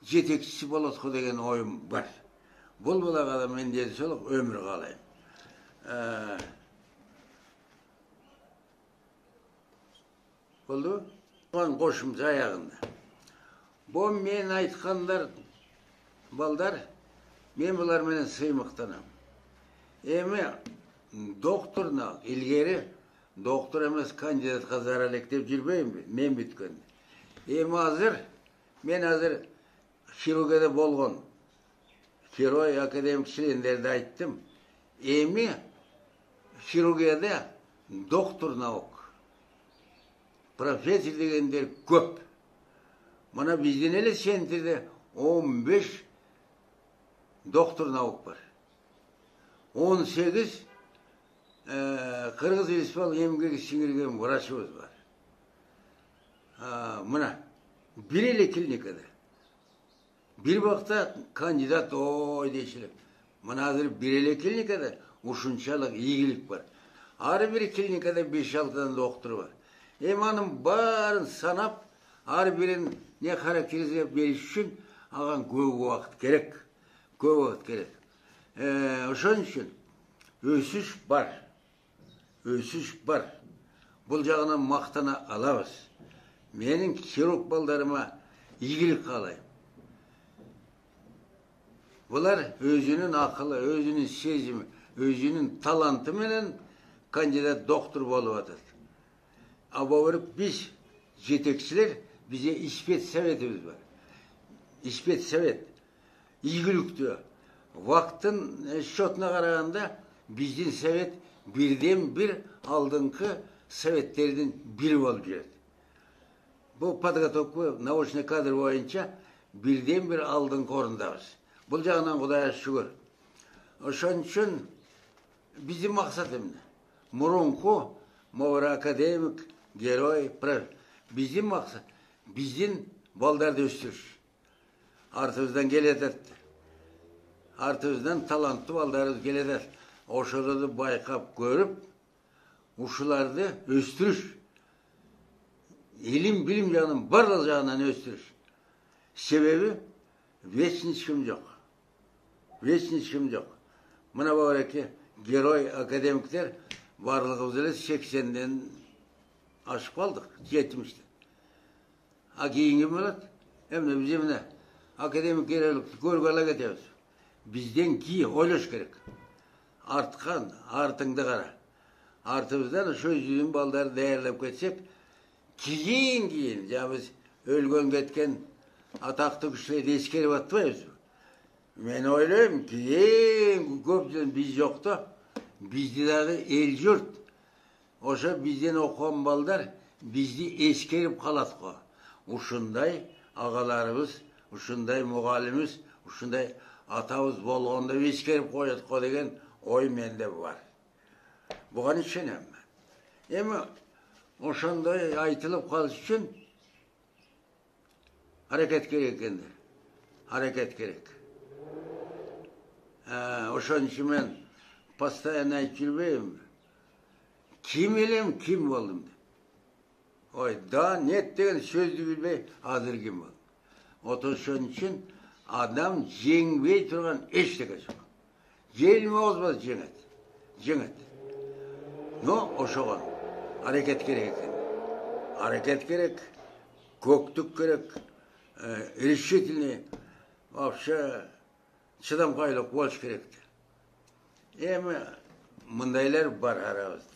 [SPEAKER 1] jetekçisi bolatko degen oyum var. Bul balaga da men dedi soluk ömür kalayım. Oldu? Koşumuz ayağında. Bu men aytkanlar baldar, men bular menen sıymıktanam. Emi doktorna ilgeri doktor emas kandidat kazaralek dep жүрбейм men bütkende. Men hazır хирургияда болгон Герой академик члендерди айттым. Эми хирургияда доктор наук, профессор дегендер көп. Мына биздин эле центрде 15 доктор наук бар. 18 Кыргыз Республикасынын эмгеги сиңирген врачыбыз бар. Мына бир эле клиникада bir bakta kandidat deyişilir. Mana hazır bir ele klinikada uşunçalık iyilik var. Her bir klinikada 5-6 tane doktor var. Emanın barın sanap, her birin ne karakterize veriş için ağan köp vakit gerek. Köp vakit gerek. Oşun için ösüş var. Ösüş var. Bul jagынан maqtana alabız. Menin kirurg baldarıma iyilik kalayım. Bular özünün akıllı, özünün sezimi, özünün talantı menen kandidat doktor bolup atat. Abavarıp biz jetekçiler bize ispet sevetimiz var. İspet sevet. İyilik diyor. Vaktın şotuna karaganda bizdin sevet birden bir aldınkı sevetlerden biri bolup жүрөт. Bu подготовка научный kadr boyunca birden bir aldınкы orundabız. Бұл жағынан Құдайға шүгір. Ошон үчүн биздин максат эмне? Мурунку мовра академик, герой, биздин максат биздин балдарды өстүрүш. Артыбыздан келетет. Артыбыздан таланттуу балдарыбыз келетет. Ошолорду байкап көрүп, ушуларды өстүрүш. Илим, билим жагынан барлык жагынан өстүрүш. Себеби вечный ишим жок. Вечный ишim yok. Mına böyleki Герой akademikler varlığımızda 80'den aşıp kaldık. 70'te. Keyingi millet hem de bizim ne? Akademik gerilik görgüle getiriyoruz. Bizden ki oylaş gerek. Artkan, artıngda kara. Artımızdan şu yüzün balları değerlep geçsek keyin ya biz ölgön getken ataklı güçleri eskerip atmayız. Men oylayım ki köpçülük biz yoktu. Bizde dağı el yurt. Oşa bizden okuyan ballar bizde eskerip kalat ko. Uşunday ağalarımız, uşunday muğalimiz, uşunday atabız bolğanda eskerip koyat ko degen oy mende var. Bugan içenem ben. Ama oşunday aytılıp kalış için hareket gerek endi. Hareket gerek. Oşun için ben постоянно aytып жүрбейм. Kim elim, kim oldum de. Oy, da net деген сөздү билбей азыр kim oldum. Otoşun için adam жеңбей турган эчтеке жок. Желме озбос жеңет. Жеңет. Но ошогон hareket керек экен. Hareket керек, көктүк керек, решительный, вообще чыдамкайлык болуш керек. Эми мындайлар бар арабызда.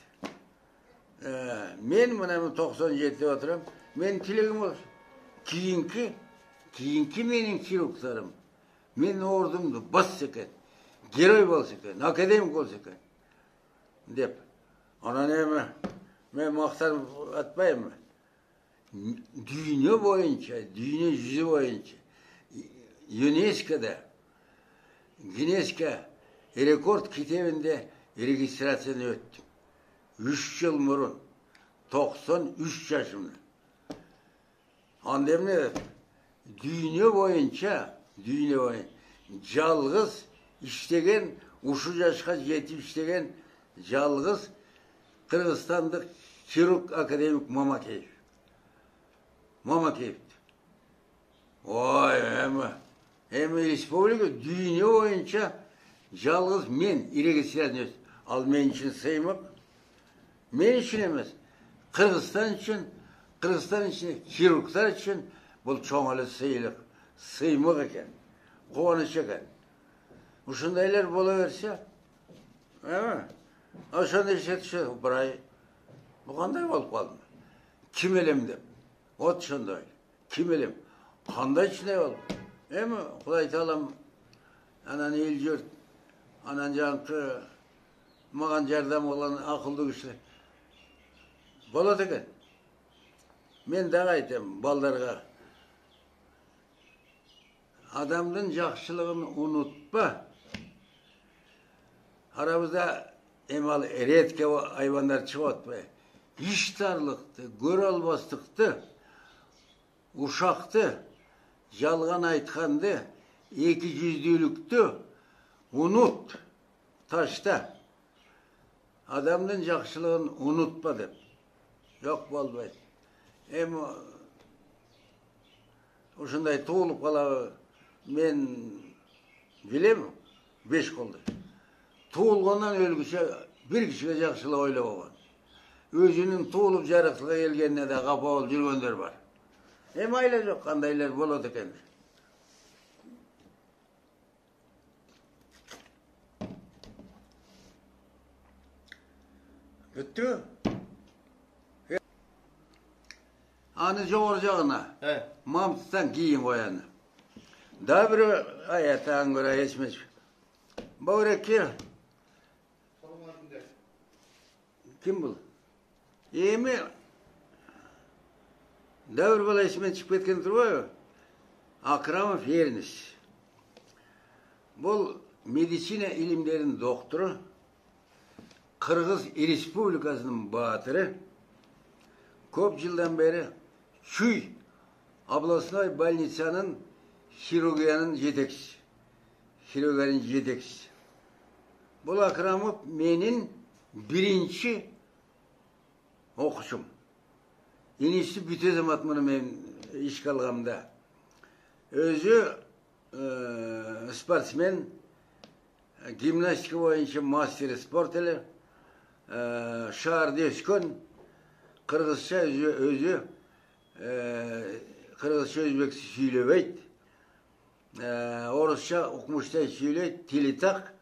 [SPEAKER 1] Men mına 97'de oturam. Men tilegim olsun. Kiyinki menin kirurglarım. Men ordumdu bas eken. Geroy bolsa eken, akademik bolsa eken. Dep. Ona neme? Men maqtan atmayım mı? Dünya boyunca, dünya yüzü boyunca UNESCO rekord kitabında registrasyonu öttüm. 3 yıl murun, 93 yaşımda. Andem ne dedi? Dünya boyunca жалгыз işlegen, uşu yaşka yetip işlegen жалгыз Kırgızstanlık kirurg akademik Mamakeyev. Mamakeyev. Oy hem respublika dünya boyunca жалгыз men registrasyonu öttüm. Al men için saymak. Men için emas. Kırgızstan için, kirurglar için bu çoğalı sıylık, sıymak eken, kovanış eken. Uşundaylar bolaverse, oşanda işe düşer, bir ay Bu qanday bolup qaldı? Kim elem dep. Ot şonday. Kim elem? Qanday içine bolup? Emi Xuday taalam anan el jurt, anan jankı magan jardam olan akıllı kişi bolat eken. Men dağı aytem ballarga. Adamdın jakşılığını unutma. Aramızda emal eretke hayvanlar çıkatmay. İştarlıktı, gör albastıktı, uşaktı, jalgan aytkandı, iki yüzdülüktü, unut, taşta. Adamdın jakşılığını unutma dep. Yok bolbayt. Hem uşunday tuğulup kala men bilem 5 koldu. Tuğulgandan ölgüçe bir kişiye jakşılık oylap algan. Özünün tuğulup jarıklığa gelgenine de kapa olup жүрgөндөр var. Hem ayla yok kandaylar bolat eken. Bitti. Anı jogor jagına.
[SPEAKER 2] He.
[SPEAKER 1] Mamtıdan giyin koyanı. Daha bir ayatan göre geçmiş. Börek kim bu? Emi davr bala esime çıkıp ketken turba. Akramov Ernest. Bu medisina ilimlerinin doktoru. Kırgız Respublikasının batırı. Köp yıldan beri Şuy Ablasnoy Balnitsanın Şirogiyanın yetekçisi. Şirogiyanın yetekçisi. Bu Akramov menin birinci okuşum. Yenisi bütezem atmanı men iş kalgamda. Özü sportsmen, gimnastika boyunca master sport ele, şaharda öskön, Kırgızça özü Kırgızça Özbekçe söylebeyt. Orusça okumuşta söyleyt, tili tak,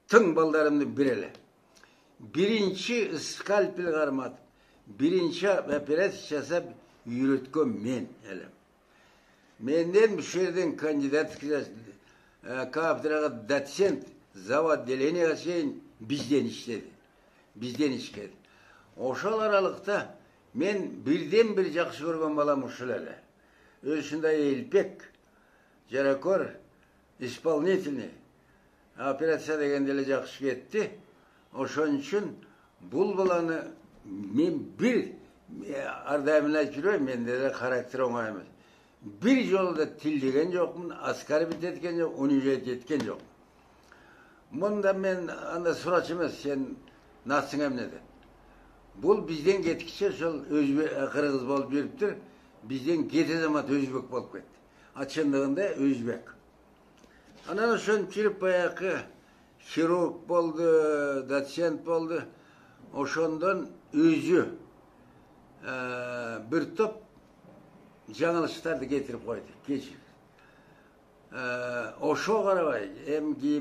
[SPEAKER 1] tın ballarımdı birele. Birinci skalpel karmat, birinci operasyon jasap yürütkön men elem. Menden bu şerden kandidat kafedraga dotsent zavod deleniga şeyin bizden işledi. Bizden işledi. Oşal aralıkta men birden bir jakşı görgön balam uşul ele. Özünday elpek, jarakor, исполнительный operatsiya degende jakşı ketti. Oşon üçün bul balanı men bir ardamına жүрөм, mende de karakter oңay. Bir yolda tillegen jokmun, asgari bitetken jok, universitet etken jok. Munda men anda suraç emes, sen nasың emne de. Bul bizden ketkişe şol Kırgız bolup beriptir. Bizden kete zamat Özbek bolup ketti. Açındığında Özbek. Anan oşon çirip bayakı xirurg boldu, dotsent boldu. Oşondan özü bir top жаңылыштарды getirip koydu. Geçir. Oşo karabay. Hem ki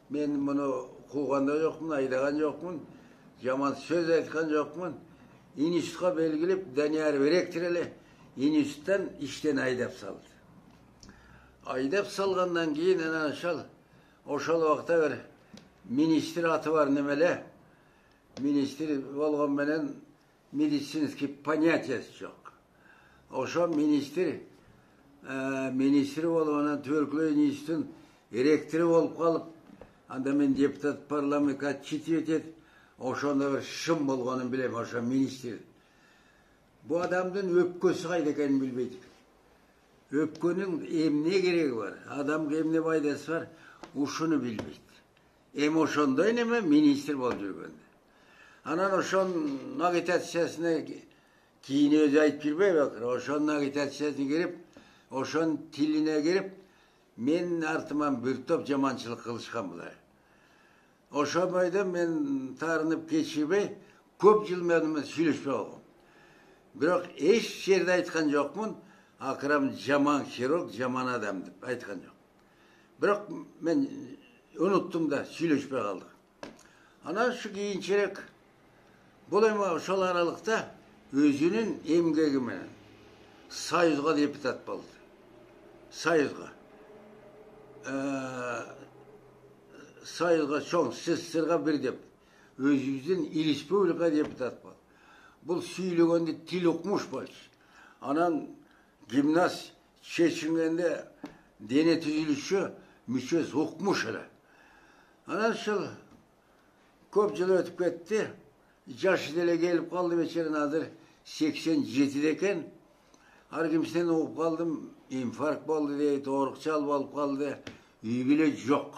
[SPEAKER 1] men bunu kuvganda yokmun, aydagan yokmun. Jaman söz aytkan yokmun. İnistitütқа belgilip Daniyar Berektireli İnistitütten işten aydap saldı. Aydap salgandan keyin ana oşol vaqta bir ministr atı var nemele. Ministr bolgon menen медицинский понятиясы жок. Ошо министр болуп анан Түбөлкүлөө институтунун ректору болуп калып, анда мен депутат парламентке читип этет. Ошондо bir шым болгонун билем, ошо министр. Bu adamдын өпкөсү кайда экенин билбейт. Өпкөнүн эмне кереги бар? Адамга эмне пайдасы бар? Ушуну билбейт. Эми ошондой неме министр болуп жүргөндө. Anan oşon agitasyasına kiyini özü ayıp girmeye bakır. Oşon agitasyasına girip, oşon tiline girip, men artıman bir top jamançılık kılışkan bular. Oşon boyda men tarınıp geçirmey, köp yıl menime süйлөшпөй olgun. Biroq eş yerde aytkan jokmun, Akram jaman xirurg, jaman adam dep aytkan jok. Biroq men unuttum da süйлөшпөй kaldık. Anan şu kiyinçerek Бұл эми ошол аралыкта өзүнүн эмгеги менен Союзга депутат болду. Союзга. Союзга чоң СССРга бир деп. Өзүбүздүн республика депутат болду. Бұл сүйлөгөндө тил укмуш болчу. Анан гимнаст чечингенде дене түзүлүшү мүчөсү укмуш эле. Анан ушул көп жыл өтүп кетти. Жашы деле келип калды бечерин, азыр 87 экен. Ар кимсинен угуп калдым, инфаркт болду дейт, оорук чалып алып калды. Үй биле жок.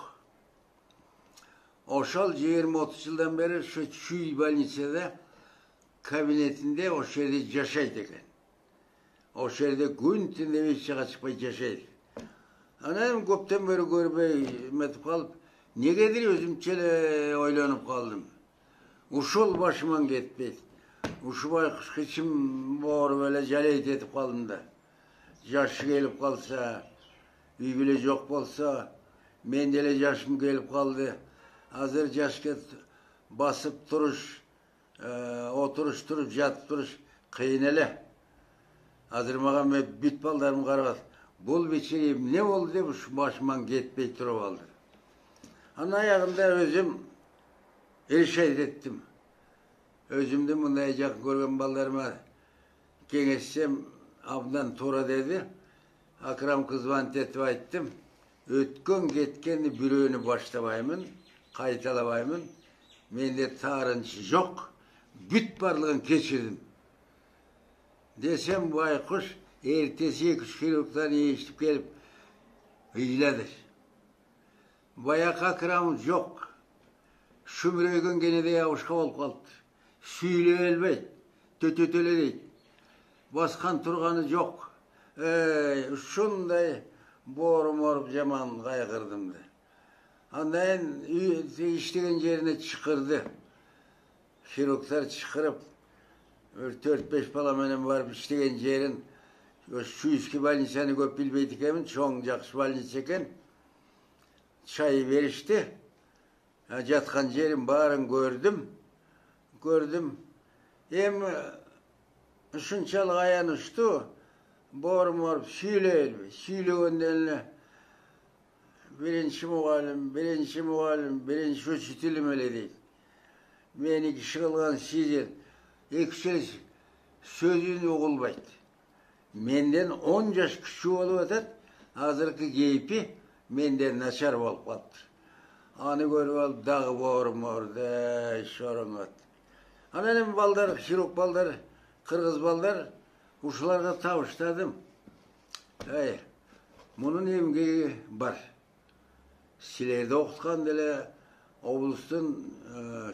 [SPEAKER 1] Ошол 20-30 жылдан бери ушу Чүй больницада кабинетинде ошол жерде жашайт экен. Ошол жерде күн түн деп эч жака чыкпай жашайт. Анан көптөн бери көрбөй эметип калып, негедир өзүмчө эле ойлонуп калдым. Ушул башыман кетпейт. Ушу байкуш кычым ооруп эле жалейт этип калдым да. Жашы келип калса, үй биле жок болсо, мен деле жашым келип калды. Азыр жашка басып туруш, отуруш туруп, жатып туруш кыйын эле. Азыр мага бүт балдарым карап, бул бечеге эмне болду деп ушу башыман кетпей туруп алды. Анын аягында өзүм решать еттим. Өзүмдү мындай жакын көргөн балдарыма кеңешсем абдан туура деди. Акрам кызмат этип айттым. Өткөн кеткенди бирөөнү баштабаймын, кайталабаймын. Менде таарынчы жок. Бүт барлыгын кечирдим. Десем байкуш эртеси 2-3 хирургтан эшитип келип ыйлады. Баякы Акрам жок. Шүмүрөйгөн кенедей абышка болуп калыптыр. Сүйлөй элбейт, төтөтөлө дейт. Баскан турганы жок. Ушундай боорум жаман кайгырдым да. Андан иштеген жерине чакырды. Хирургтар чакырып, 4-5 бала менен барып иштеген жерин, Шуйский больницаны көп билбейт экенмин, чоң жакшы больница экен. Чай беришти. Жаткан жерин баарын көрдүм. Эми ушунчалык аянычтуу, боорум ооруп сүйлөгөндөн эле биринчи мугалим, биринчи учителим эле дейт. Мени киши кылган сиздер, экче сөзүн угулбайт. Менден 10 жаш кичүү болуп атат, азыркы кейпи менден начар болуп калыптыр. Аны көрүп алып дагы боорум ооруду, шороңот. Анан эми балдар, хирург балдар, кыргыз балдар, ушуларга табыштадым. Мунун эмгеги бар. Силерди окуткан деле облустун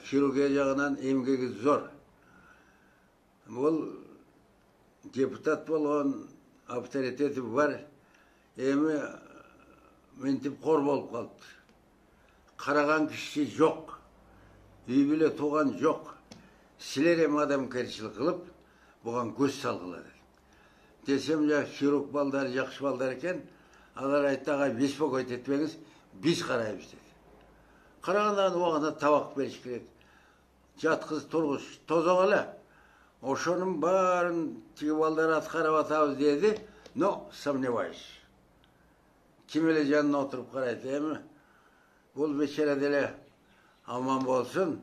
[SPEAKER 1] хирургия жагынан эмгеги зор. Бул депутат болгон авторитети бар. Эми мынтип кор болуп калыптыр. Караган киши жок. Үй биле тууган жок. Силер эми адамгерчилик кылып, буга көз салгыла. Десем, хирург балдар, жакшы балдар экен. Алар айтты, ага беспокоить этпеңиз, биз карайбыз деди. Карагандан убагында табак бериш керек. Жаткыз тургуз, тозоң эле. Ошонун баарын тиги балдар аткарып атабыз деди, но сомневаюсь. Ким эле жанына отуруп карайт эми? Бул бечара деле аман болсун.